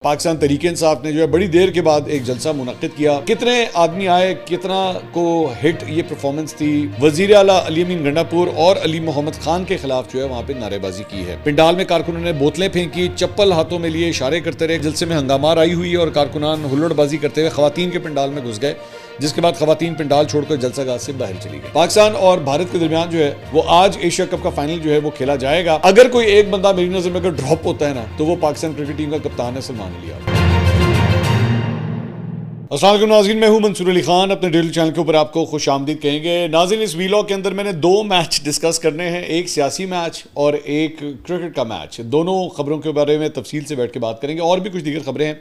पाकिस्तान तहरीक इंसाफ ने जो है बड़ी देर के बाद एक जलसा मुनक्किद किया। कितने आदमी आए, कितना को हिट ये परफॉर्मेंस थी। वजीर आला अली अमीन गंडापुर और अली मोहम्मद खान के खिलाफ जो है वहां पे नारेबाजी की है। पिंडाल में कारकुनों ने बोतलें फेंकी, चप्पल हाथों में लिए इशारे करते रहे। जलसे में हंगामार आई हुई और कारकुनान हुल्लड़बाजी करते हुए खवातीन के पिंडाल में घुस गए, जिसके बाद खवातीन पिंडाल छोड़कर जलसागाह से बाहर चली गई। पाकिस्तान और भारत के दरमियान जो है वो आज एशिया कप का फाइनल जो है वो खेला जाएगा। अगर कोई एक बंदा मेरी नजर में अगर ड्रॉप होता है ना, तो वो पाकिस्तान क्रिकेट टीम का कप्तान है सलमान अली। अस्सलाम वालेकुम नाज़रीन, मैं हूं मंसूर अली खान। अपने डेली चैनल के ऊपर आपको खुश आमदीद कहेंगे। नाज़रीन, इस वीलॉग के अंदर मैंने दो मैच डिस्कस करने हैं, एक सियासी मैच और एक क्रिकेट का मैच। दोनों खबरों के बारे में तफसील से बैठ के बात करेंगे। और भी कुछ दीगर खबरें हैं,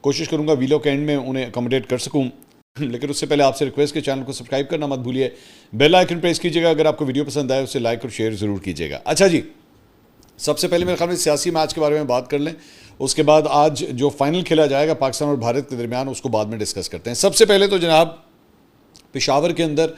कोशिश करूंगा वीलॉग के एंड में उन्हें अकोमोडेट कर सकूं। लेकिन उससे पहले आपसे रिक्वेस्ट के चैनल को सब्सक्राइब करना मत भूलिए, बेल आइकन प्रेस कीजिएगा। अगर आपको वीडियो पसंद आए उसे लाइक और शेयर ज़रूर कीजिएगा। अच्छा जी, सबसे पहले मेरे ख्याल में सियासी मैच के बारे में बात कर लें, उसके बाद आज जो फाइनल खेला जाएगा पाकिस्तान और भारत के दरमियान उसको बाद में डिस्कस करते हैं। सबसे पहले तो जनाब पेशावर के अंदर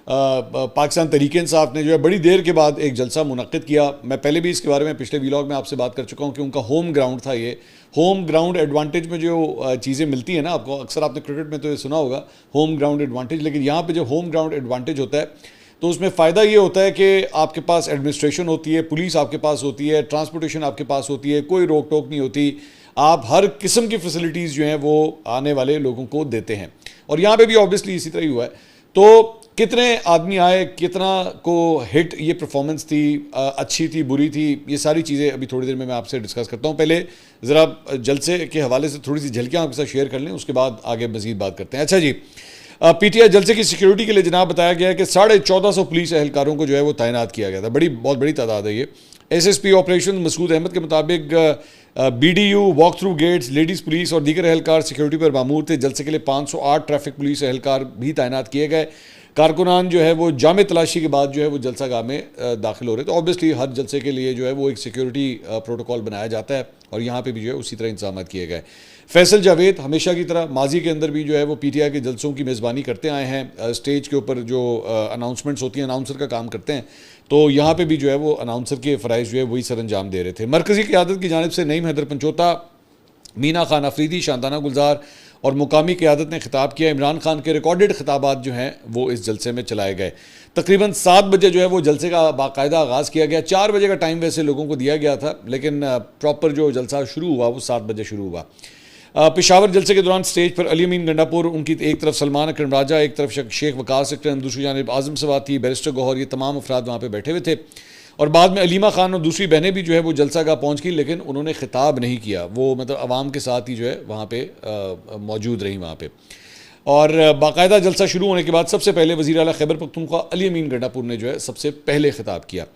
पाकिस्तान तहरीक इंसाफ ने जो है बड़ी देर के बाद एक जलसा मुनक्किद किया। मैं पहले भी इसके बारे में पिछले व्लॉग में आपसे बात कर चुका हूँ कि उनका होम ग्राउंड था। ये होम ग्राउंड एडवांटेज में जो चीज़ें मिलती हैं ना आपको, अक्सर आपने क्रिकेट में तो ये सुना होगा होम ग्राउंड एडवांटेज, लेकिन यहाँ पे जो होम ग्राउंड एडवांटेज होता है तो उसमें फ़ायदा ये होता है कि आपके पास एडमिनिस्ट्रेशन होती है, पुलिस आपके पास होती है, ट्रांसपोर्टेशन आपके पास होती है, कोई रोक टोक नहीं होती। आप हर किस्म की फैसिलिटीज़ जो हैं वो आने वाले लोगों को देते हैं, और यहाँ पे भी ऑब्वियसली इसी तरह ही हुआ है। तो कितने आदमी आए, कितना को हिट ये परफॉर्मेंस थी, अच्छी थी, बुरी थी, ये सारी चीज़ें अभी थोड़ी देर में मैं आपसे डिस्कस करता हूँ। पहले ज़रा जलसे के हवाले से थोड़ी सी झलकियाँ आपके साथ शेयर कर लें, उसके बाद आगे मज़ीद बात करते हैं। अच्छा जी, पीटीआई जलसे की सिक्योरिटी के लिए जनाब बताया गया है कि 1450 पुलिस एहलकारों को जो है वो तैनात किया गया था। बहुत बड़ी तादाद है ये। एसएसपी ऑपरेशन मसूद अहमद के मुताबिक BDU, walk through gates, ladies police और दीगर एहलकार सिक्योरिटी पर मामूर थे। जलसे के लिए 508 ट्रैफिक पुलिस एहलकार भी तैनात किए गए। कारकुनान जो है वो जामे तलाशी के बाद जो है वो जलसागाह में दाखिल हो रहे थे। ऑब्वियसली हर जलसे के लिए जो है वो एक सिक्योरिटी प्रोटोकॉल बनाया जाता है, और यहाँ पे भी जो है उसी तरह इंतजाम किए गए। फैसल जावेद हमेशा की तरह माजी के अंदर भी जो है वो पीटीआई के जलसों की मेज़बानी करते आए हैं। स्टेज के ऊपर जो अनाउंसमेंट्स होती हैं, अनाउंसर का काम करते हैं, तो यहाँ पे भी जो है वो अनाउंसर के फ़राइज़ जो है वही सर अंजाम दे रहे थे। मरकज़ी क़यादत की जानिब से नईम हैदर पंचोता, मीना खान अफरीदी, शांताना गुलजार और मुकामी क़यादत ने खिताब किया। इमरान खान के रिकॉर्डेड खिताबात जो हैं वो इस जलसे में चलाए गए। तकरीबन 7 बजे जो है वो जलसे का बाकायदा आगाज़ किया गया। 4 बजे का टाइम वैसे लोगों को दिया गया था, लेकिन प्रॉपर जो जलसा शुरू हुआ वो 7 बजे शुरू हुआ। पेशावर जलसे के दौरान स्टेज पर अली अमीन गंडापुर, उनकी एक तरफ सलमान अकरम राजा, एक तरफ शेख वकास अकरम, दूसरी जानिब आज़म सवाती, बैरिस्टर गौहर, ये तमाम अफराद वहाँ पर बैठे हुए थे। और बाद में अलीमा खान और दूसरी बहनें भी जो है वो जलसागाह पहुँच गई, लेकिन उन्होंने खिताब नहीं किया। वो मतलब आवाम के साथ ही जो है वहाँ पे मौजूद रही वहाँ पे। और बाकायदा जलसा शुरू होने के बाद सबसे पहले वज़ीर आला खैबर पख्तूनख्वा अली अमीन गंडापुर ने जो है सबसे पहले खिताब किया।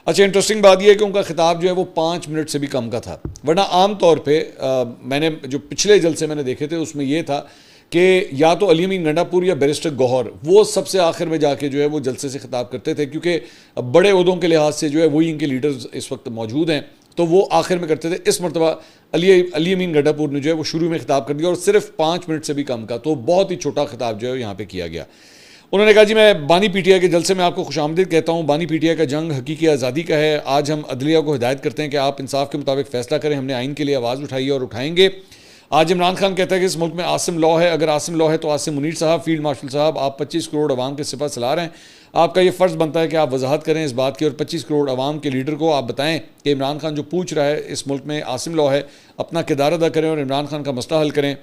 अच्छा, इंटरेस्टिंग बात यह है कि उनका खिताब जो है वो 5 मिनट से भी कम का था, वरना आम तौर पर मैंने जो पिछले जलसे मैंने देखे थे उसमें यह था कि या तो अली अमीन गंडापुर या बैरिस्टर गौहर वो सबसे आखिर में जाके जो है वो जलसे से खिताब करते थे, क्योंकि बड़े ओहदों के लिहाज से जो है वही इनके लीडर्स इस वक्त मौजूद हैं, तो वो आखिर में करते थे। इस मरतबा अली अमीन गंडापुर ने जो है वो शुरू में खिताब कर दिया, और सिर्फ 5 मिनट से भी कम का, तो बहुत ही छोटा खिताब जो है यहाँ पर किया गया। उन्होंने कहा, जी मैं बानी पीटीआई के जलसे में आपको खुशामदीद कहता हूँ। बानी पीटीआई का जंग हकीकी आज़ादी का है। आज हम अदलिया को हिदायत करते हैं कि आप इंसाफ के मुताबिक फ़ैसला करें। हमने आइन के लिए आवाज़ उठाई है और उठाएंगे। आज इमरान खान कहता है कि इस मुल्क में आसिम लॉ है। अगर आसिम लॉ है तो आसिम मुनीर साहब, फील्ड मार्शल साहब, आप 25 करोड़ अवाम के सिपह सलार हैं। आपका ये फ़र्ज़ बनता है कि आप वजाहत करें इस बात की, और 25 करोड़ अवाम के लीडर को आप बताएं कि इमरान खान जो पूछ रहा है इस मुल्क में आसिम लॉ है, अपना किरदार अदा करें और इमरान खान का मसला हल करें,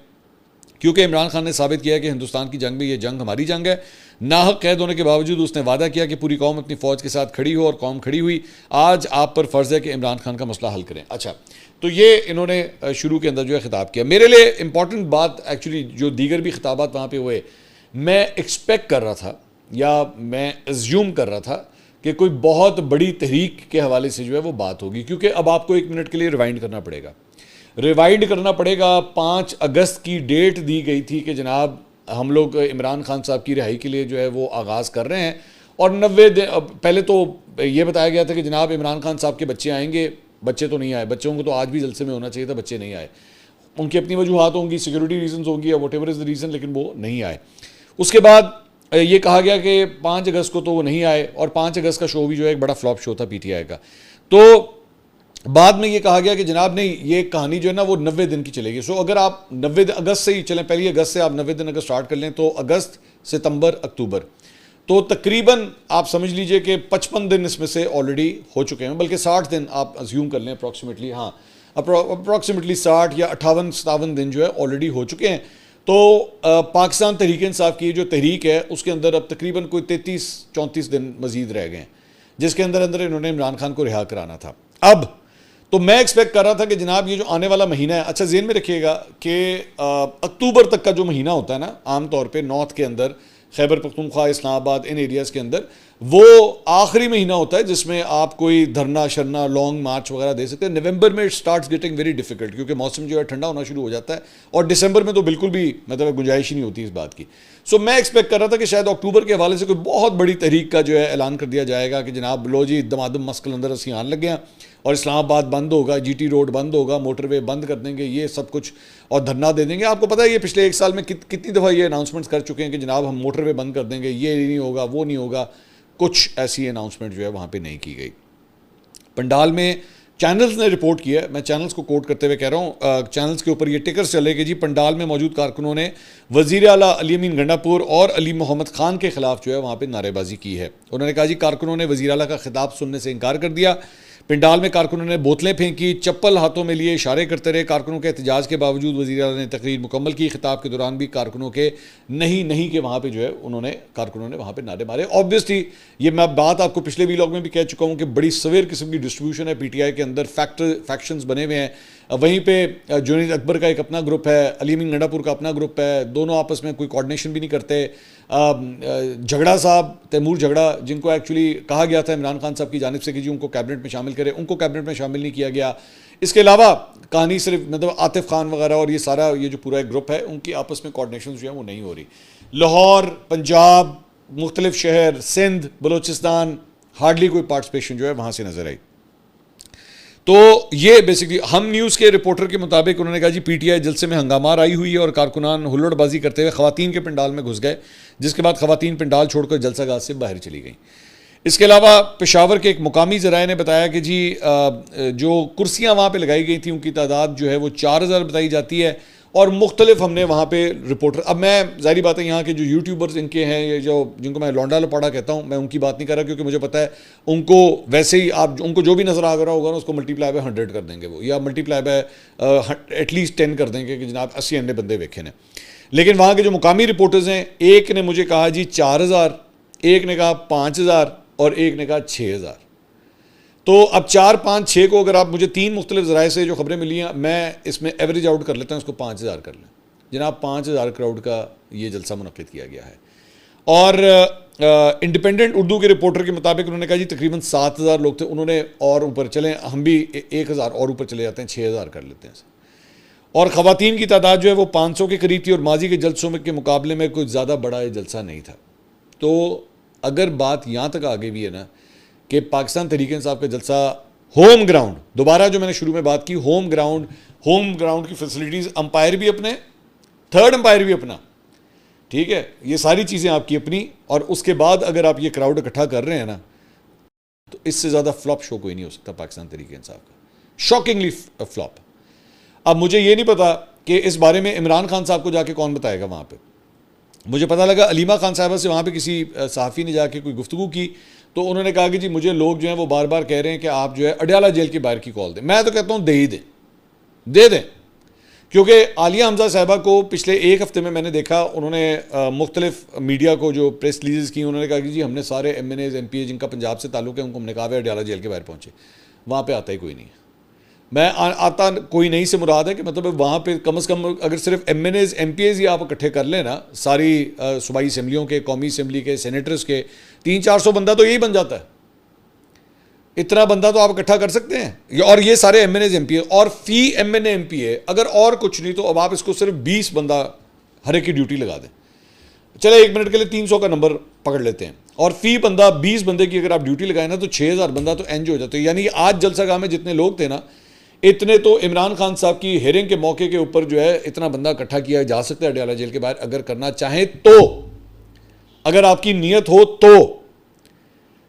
क्योंकि इमरान खान ने साबित किया कि हिंदुस्तान की जंग में ये जंग हमारी जंग है। नाहक कैद होने के बावजूद उसने वादा किया कि पूरी कौम अपनी फ़ौज के साथ खड़ी हो, और कौम खड़ी हुई। आज आप पर फ़र्ज़ है कि इमरान खान का मसला हल करें। अच्छा, तो ये इन्होंने शुरू के अंदर जो है खिताब किया। मेरे लिए इंपॉर्टेंट बात एक्चुअली जो दीगर भी खिताबात वहाँ पे हुए, मैं एक्सपेक्ट कर रहा था या मैं एज्यूम कर रहा था कि कोई बहुत बड़ी तहरीक के हवाले से जो है वो बात होगी, क्योंकि अब आपको 1 मिनट के लिए रिवाइंड करना पड़ेगा। 5 अगस्त की डेट दी गई थी कि जनाब हम लोग इमरान खान साहब की रिहाई के लिए जो है वो आगाज़ कर रहे हैं, और 90 दिन पहले तो ये बताया गया था कि जनाब इमरान खान साहब के बच्चे आएंगे। बच्चे तो नहीं आए, बच्चों को तो आज भी जलसे में होना चाहिए था, बच्चे नहीं आए। उनकी अपनी वजूहात होंगी, सिक्योरिटी रीजंस होंगी या वॉटेवर इज़ द रीज़न, लेकिन वो नहीं आए। उसके बाद ये कहा गया कि 5 अगस्त को तो वो नहीं आए, और 5 अगस्त का शो भी जो है एक बड़ा फ्लॉप शो था पीटीआई का। तो बाद में ये कहा गया कि जनाब नहीं, ये कहानी जो है ना वो 90 दिन की चलेगी। सो अगर आप 90 अगस्त से ही चलें, पहली अगस्त से आप 90 दिन अगर स्टार्ट कर लें तो अगस्त, सितंबर, अक्टूबर, तो तकरीबन आप समझ लीजिए कि 55 दिन इसमें से ऑलरेडी हो चुके हैं, बल्कि 60 दिन आप अज्यूम कर लें अप्रॉक्सीमेटली। हाँ, अप्रॉक्सीमेटली 60 या 58-57 दिन जो है ऑलरेडी हो चुके हैं। तो पाकिस्तान तहरीक इंसाफ की जो तहरीक है उसके अंदर अब तकरीबन कोई 33-34 दिन मजीद रह गए हैं, जिसके अंदर अंदर इन्होंने इमरान खान को रिहा कराना था। अब तो मैं एक्सपेक्ट कर रहा था कि जनाब ये जो आने वाला महीना है, अच्छा जेन में रखिएगा कि अक्टूबर तक का जो महीना होता है ना, आमतौर पे नॉर्थ के अंदर, खैबर पख्तूनख्वा, इस्लामाबाद, इन एरियाज़ के अंदर वो आखिरी महीना होता है जिसमें आप कोई धरना शरना लॉन्ग मार्च वगैरह दे सकते हैं। नवंबर में it starts getting very difficult, क्योंकि मौसम जो है ठंडा होना शुरू हो जाता है, और दिसंबर में तो बिल्कुल भी मतलब गुंजाइश ही नहीं होती इस बात की। सो मैं एक्सपेक्ट कर रहा था कि शायद अक्टूबर के हवाले से कोई बहुत बड़ी तहरीक का जो है ऐलान कर दिया जाएगा कि जनाब लो जी दमादम मस्कल अंदर असी आन लगे हैं और इस्लामाबाद बंद होगा, जीटी रोड बंद होगा, मोटरवे बंद कर देंगे, ये सब कुछ, और धरना दे देंगे। आपको पता है ये पिछले 1 साल में कितनी दफ़ा ये अनाउंसमेंट्स कर चुके हैं कि जनाब हम मोटरवे बंद कर देंगे, ये नहीं होगा, वो नहीं होगा। कुछ ऐसी अनाउंसमेंट जो है वहाँ पे नहीं की गई। पंडाल में चैनल्स ने रिपोर्ट किया है, मैं चैनल्स को कोट करते हुए कह रहा हूँ, चैनल्स के ऊपर ये टिकर्स चले कि जी पंडाल में मौजूद कारकुनों ने वज़ीर आला अली अमीन गंडापुर और अली मोहम्मद खान के खिलाफ जो है वहाँ पे नारेबाजी की है। उन्होंने कहा जी कारकुनों ने वज़ीर आला का खिताब सुनने से इनकार कर दिया। पंडाल में कारकुनों ने बोतलें फेंकी, चप्पल हाथों में लिए इशारे करते रहे। कारकुनों के एहतजाज के बावजूद वज़ीर आला ने तकरीर मुकम्मल की। खिताब के दौरान भी कारकुनों के नहीं के वहाँ पे जो है उन्होंने कारकुनों ने वहाँ पे नारे मारे। ऑब्वियसली ये मैं बात आपको पिछले वीलॉग में भी कह चुका हूँ कि बड़ी सवेर किस्म की डिस्ट्रीब्यूशन है पीटीआई के अंदर, फैक्शंस बने हुए हैं। वहीं पे जुनैद अकबर का एक अपना ग्रुप है, अली अमीन गंडापुर का अपना ग्रुप है, दोनों आपस में कोई कोऑर्डिनेशन भी नहीं करते। झगड़ा साहब, तैमूर झगड़ा, जिनको एक्चुअली कहा गया था इमरान खान साहब की जानिब से कि जी उनको कैबिनेट में शामिल करें, उनको कैबिनेट में शामिल नहीं किया गया। इसके अलावा कहानी सिर्फ मतलब आतिफ खान वगैरह और ये सारा ये जो पूरा एक ग्रुप है उनकी आपस में कोऑर्डिनेशन जो है वो नहीं हो रही। लाहौर, पंजाब, मुख्तलिफ शहर, सिंध, बलोचिस्तान, हार्डली कोई पार्टिसिपेशन जो है वहाँ से नजर आई। तो ये बेसिकली हम न्यूज़ के रिपोर्टर के मुताबिक उन्होंने कहा जी पीटीआई जलसे में हंगामार आई हुई है और कारकुनान हुल्लड़बाजी करते हुए ख़वातीन के पंडाल में घुस गए, जिसके बाद ख़वातीन पंडाल छोड़कर जलसागाह से बाहर चली गई। इसके अलावा पेशावर के एक मुकामी ज़राए ने बताया कि जी जो कुर्सियाँ वहाँ पर लगाई गई थी उनकी तादाद जो है वो 4000 बताई जाती है, और मुख्तलिफ हमने वहाँ पे रिपोर्टर, अब मैं ज़ाहिर बात है यहाँ के जो यूट्यूबर्स इनके हैं, ये जो जिनको मैं लौंडा लपाड़ा कहता हूँ, मैं उनकी बात नहीं कर रहा, क्योंकि मुझे पता है उनको वैसे ही आप उनको जो भी नज़र आ रहा होगा ना उसको मल्टीप्लाई बाय 100 कर देंगे वो, या मल्टीप्लाई बाय एटलीस्ट 10 कर देंगे कि जनाब 80 अन्य बंदे वेखे ने। लेकिन वहाँ के जो मुकामी रिपोर्टर्स हैं, एक ने मुझे कहा जी 4000, एक ने कहा 5000 और एक ने कहा 6000। तो अब 4, 5, 6 को अगर आप मुझे 3 मुख्तलिफ ज़राए से जो खबरें मिली हैं, मैं इसमें एवरेज आउट कर लेता हूँ, इसको 5000 कर लें जनाब। 5000 क्राउड का ये जलसा मुनक़्क़िद किया गया है। और इंडिपेंडेंट उर्दू के रिपोर्टर के मुताबिक उन्होंने कहा जी तकरीबन 7000 लोग थे। उन्होंने और ऊपर चलें, हम भी 1000 और ऊपर चले जाते हैं, 6000 कर लेते हैं। और ख़वातीन की तादाद जो है वो 500 के करीब थी, और माजी के जलसों में के मुकाबले में कोई ज़्यादा बड़ा ये जलसा नहीं था। तो अगर बात यहाँ तक आगे भी है ना कि पाकिस्तान तहरीक इंसाफ का जलसा होम ग्राउंड, दोबारा जो मैंने शुरू में बात की, होम ग्राउंड की फैसिलिटीज़, अंपायर भी अपने, थर्ड अंपायर भी अपना, ठीक है, ये सारी चीज़ें आपकी अपनी, और उसके बाद अगर आप ये क्राउड इकट्ठा कर रहे हैं ना, तो इससे ज़्यादा फ्लॉप शो कोई नहीं हो सकता पाकिस्तान तहरीक इंसाफ का, शॉकिंगली फ्लॉप। अब मुझे ये नहीं पता कि इस बारे में इमरान खान साहब को जाके कौन बताएगा वहाँ पर। मुझे पता लगा अलीमा खान साहबा से वहाँ पर किसी सहाफ़ी ने जाके कोई गुफ्तगू की, तो उन्होंने कहा कि जी मुझे लोग जो हैं वो बार बार कह रहे हैं कि आप जो है अडयाला जेल के बाहर की कॉल दें। मैं तो कहता हूँ दे दें, क्योंकि आलिया हमजा साहिबा को पिछले 1 हफ्ते में मैंने देखा, उन्होंने मुख्तलिफ मीडिया को जो प्रेस रिलीज़ की, उन्होंने कहा कि जी हमने सारे MNAs MPA जिनका पंजाब से ताल्लुक़ है उनको हमने कहा है अडयाला जेल के बाहर पहुँचे। वहाँ पर आता ही कोई नहीं है। मैं आता कोई नहीं से मुराद है कि मतलब वहाँ पे कम से कम अगर सिर्फ MNAs MPAs ही आप इकट्ठे कर लें ना, सारी सूबाई असम्बलियों के, कौमी असम्बली के, सेनेटर्स के 300-400 बंदा तो यही बन जाता है। इतना बंदा तो आप इकट्ठा कर सकते हैं, और ये सारे MNAs MPA, और फी MNA MPA अगर और कुछ नहीं तो अब आप इसको सिर्फ 20 बंदा हर एक की ड्यूटी लगा दें। चले 1 मिनट के लिए 300 का नंबर पकड़ लेते हैं, और फी बंदा 20 बंदे की अगर आप ड्यूटी लगाए ना तो 6000 बंदा तो एंज हो जाते हैं। यानी आज जलसागाह में जितने लोग थे ना, इतने तो इमरान खान साहब की हेयरिंग के मौके के ऊपर जो है इतना बंदा इकट्ठा किया जा सकता है अडयाला जेल के बाहर, अगर करना चाहें तो, अगर आपकी नीयत हो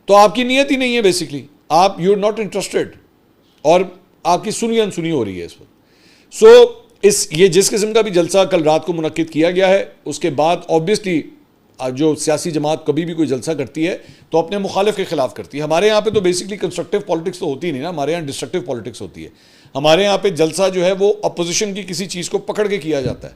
तो आपकी नीयत ही नहीं है बेसिकली, आप यू आर नॉट इंटरेस्टेड। और आपकी सुनी अनसुनी हो रही है इस वक्त। ये जिस किस्म का भी जलसा कल रात को मुनक्किद किया गया है, उसके बाद ऑब्वियसली जो सियासी जमात कभी भी कोई जलसा करती है तो अपने मुखालिफ के खिलाफ करती है। हमारे यहाँ पे तो बेसिकली कंस्ट्रक्टिव पॉलिटिक्स तो होती नहीं ना, हमारे यहाँ डिस्ट्रक्टिव पॉलिटिक्स होती है। हमारे यहाँ पे जलसा जो है वो अपोजिशन की किसी चीज़ को पकड़ के किया जाता है।